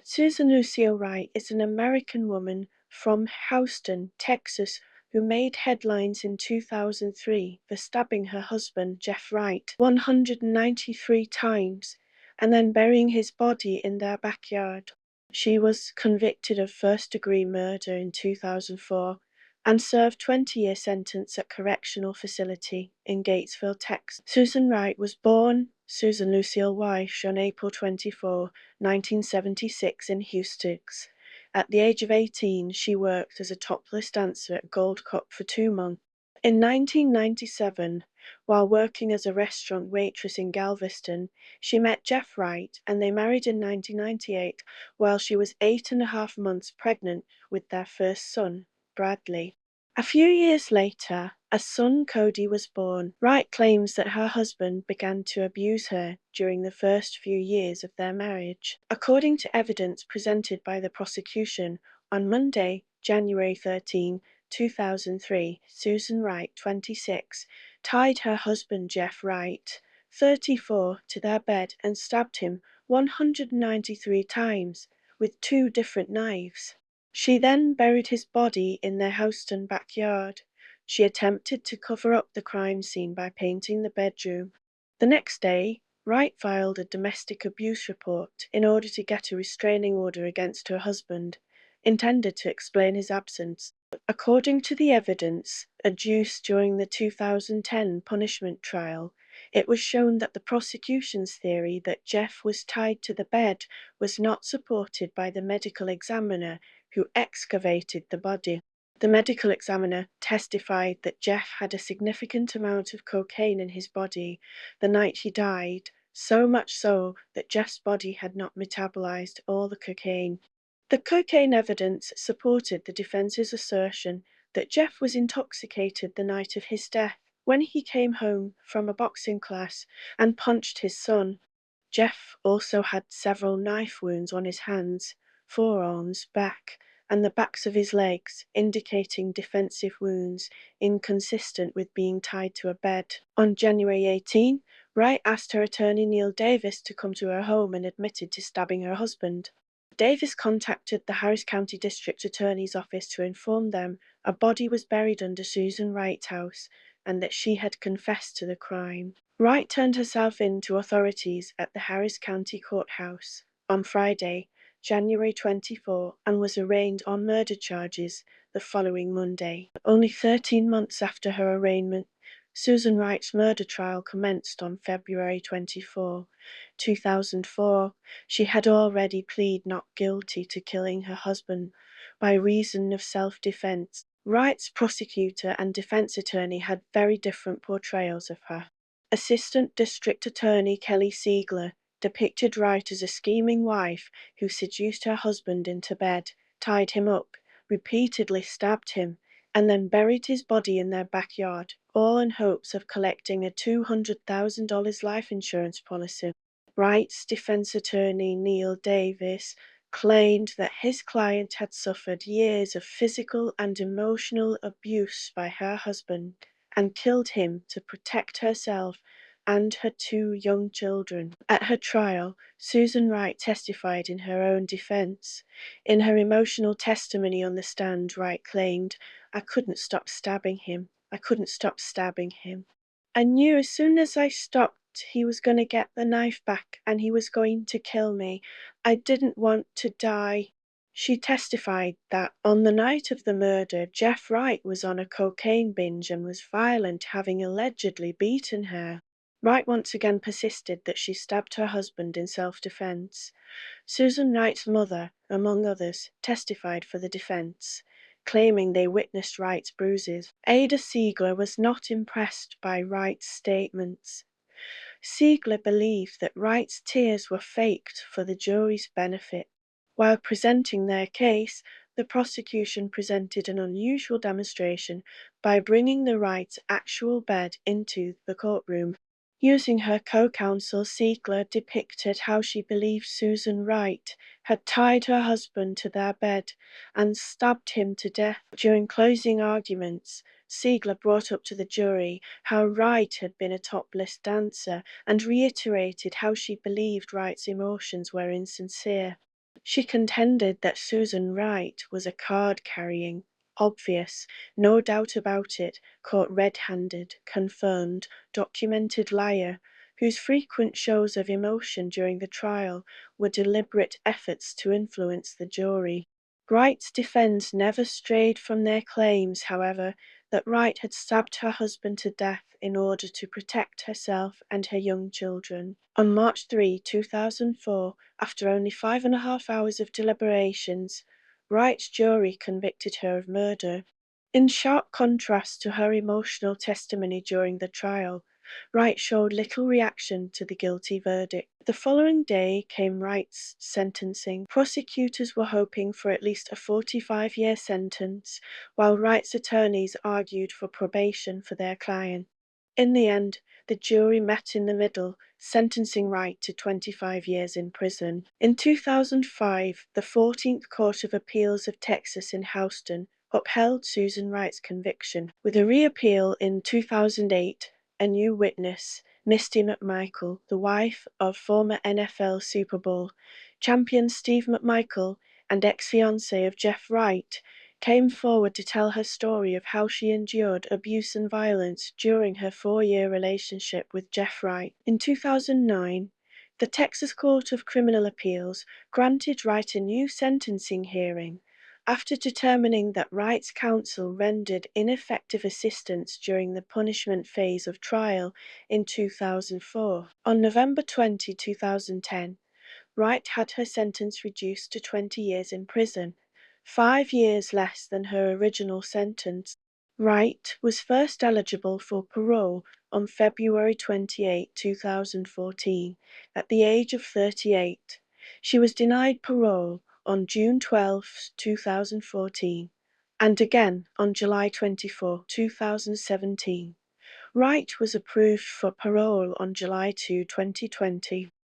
Susan Lucille Wright is an American woman from Houston, Texas, who made headlines in 2003 for stabbing her husband, Jeff Wright, 193 times and then burying his body in their backyard. She was convicted of first-degree murder in 2004 and served a 20-year sentence at correctional facility in Gatesville, Texas. Susan Wright was born Susan Lucille Weish on April 24, 1976 in Houston. At the age of 18, she worked as a topless dancer at Gold Cup for 2 months. In 1997, while working as a restaurant waitress in Galveston, she met Jeff Wright and they married in 1998 while she was 8.5 months pregnant with their first son, Bradley. A few years later, a son, Cody, was born. Wright claims that her husband began to abuse her during the first few years of their marriage. According to evidence presented by the prosecution, on Monday, January 13, 2003, Susan Wright, 26, tied her husband Jeff Wright, 34, to their bed and stabbed him 193 times with 2 different knives. She then buried his body in their Houston backyard. She attempted to cover up the crime scene by painting the bedroom. The next day, Wright filed a domestic abuse report in order to get a restraining order against her husband, intended to explain his absence. According to the evidence adduced during the 2010 punishment trial, it was shown that the prosecution's theory that Jeff was tied to the bed was not supported by the medical examiner who excavated the body. The medical examiner testified that Jeff had a significant amount of cocaine in his body the night he died, so much so that Jeff's body had not metabolized all the cocaine. The cocaine evidence supported the defense's assertion that Jeff was intoxicated the night of his death when he came home from a boxing class and punched his son. Jeff also had several knife wounds on his hands, forearms, back, and the backs of his legs, indicating defensive wounds inconsistent with being tied to a bed. On January 18, Wright asked her attorney Neil Davis to come to her home and admitted to stabbing her husband. Davis contacted the Harris County District Attorney's Office to inform them a body was buried under Susan Wright's house and that she had confessed to the crime. Wright turned herself in to authorities at the Harris County Courthouse on Friday, January 24, and was arraigned on murder charges the following Monday. Only 13 months after her arraignment, Susan Wright's murder trial commenced on February 24, 2004. She had already pleaded not guilty to killing her husband by reason of self-defense. Wright's prosecutor and defense attorney had very different portrayals of her. Assistant District Attorney Kelly Siegler depicted Wright as a scheming wife who seduced her husband into bed, tied him up, repeatedly stabbed him, and then buried his body in their backyard, all in hopes of collecting a $200,000 life insurance policy. Wright's defense attorney Neil Davis claimed that his client had suffered years of physical and emotional abuse by her husband and killed him to protect herself and her 2 young children. At her trial, Susan Wright testified in her own defense. In her emotional testimony on the stand, Wright claimed, "I couldn't stop stabbing him. I couldn't stop stabbing him. I knew as soon as I stopped he was going to get the knife back and he was going to kill me. I didn't want to die." She testified that on the night of the murder, Jeff Wright was on a cocaine binge and was violent, having allegedly beaten her. Wright once again persisted that she stabbed her husband in self-defense. Susan Wright's mother, among others, testified for the defense, claiming they witnessed Wright's bruises. Ada Siegler was not impressed by Wright's statements. Siegler believed that Wright's tears were faked for the jury's benefit. While presenting their case, the prosecution presented an unusual demonstration by bringing the Wright's actual bed into the courtroom. Using her co-counsel, Siegler depicted how she believed Susan Wright had tied her husband to their bed and stabbed him to death. During closing arguments, Siegler brought up to the jury how Wright had been a topless dancer and reiterated how she believed Wright's emotions were insincere. She contended that Susan Wright was a card-carrying, obvious, no doubt about it, caught red-handed, confirmed, documented liar, whose frequent shows of emotion during the trial were deliberate efforts to influence the jury. Wright's defense never strayed from their claims, however, that Wright had stabbed her husband to death in order to protect herself and her young children. On March 3, 2004, after only 5.5 hours of deliberations, Wright's jury convicted her of murder. In sharp contrast to her emotional testimony during the trial, Wright showed little reaction to the guilty verdict. The following day came Wright's sentencing. Prosecutors were hoping for at least a 45-year sentence, while Wright's attorneys argued for probation for their client. In the end, the jury met in the middle, sentencing Wright to 25 years in prison. In 2005, the 14th Court of Appeals of Texas in Houston upheld Susan Wright's conviction. With a reappeal in 2008, a new witness, Misty McMichael, the wife of former NFL Super Bowl champion Steve McMichael and ex-fiancé of Jeff Wright, came forward to tell her story of how she endured abuse and violence during her 4-year relationship with Jeff Wright. In 2009, the Texas Court of Criminal Appeals granted Wright a new sentencing hearing after determining that Wright's counsel rendered ineffective assistance during the punishment phase of trial in 2004. On November 20, 2010, Wright had her sentence reduced to 20 years in prison, 5 years less than her original sentence. Wright was first eligible for parole on February 28, 2014, at the age of 38. She was denied parole on June 12, 2014, and again on July 24, 2017. Wright was approved for parole on July 2, 2020.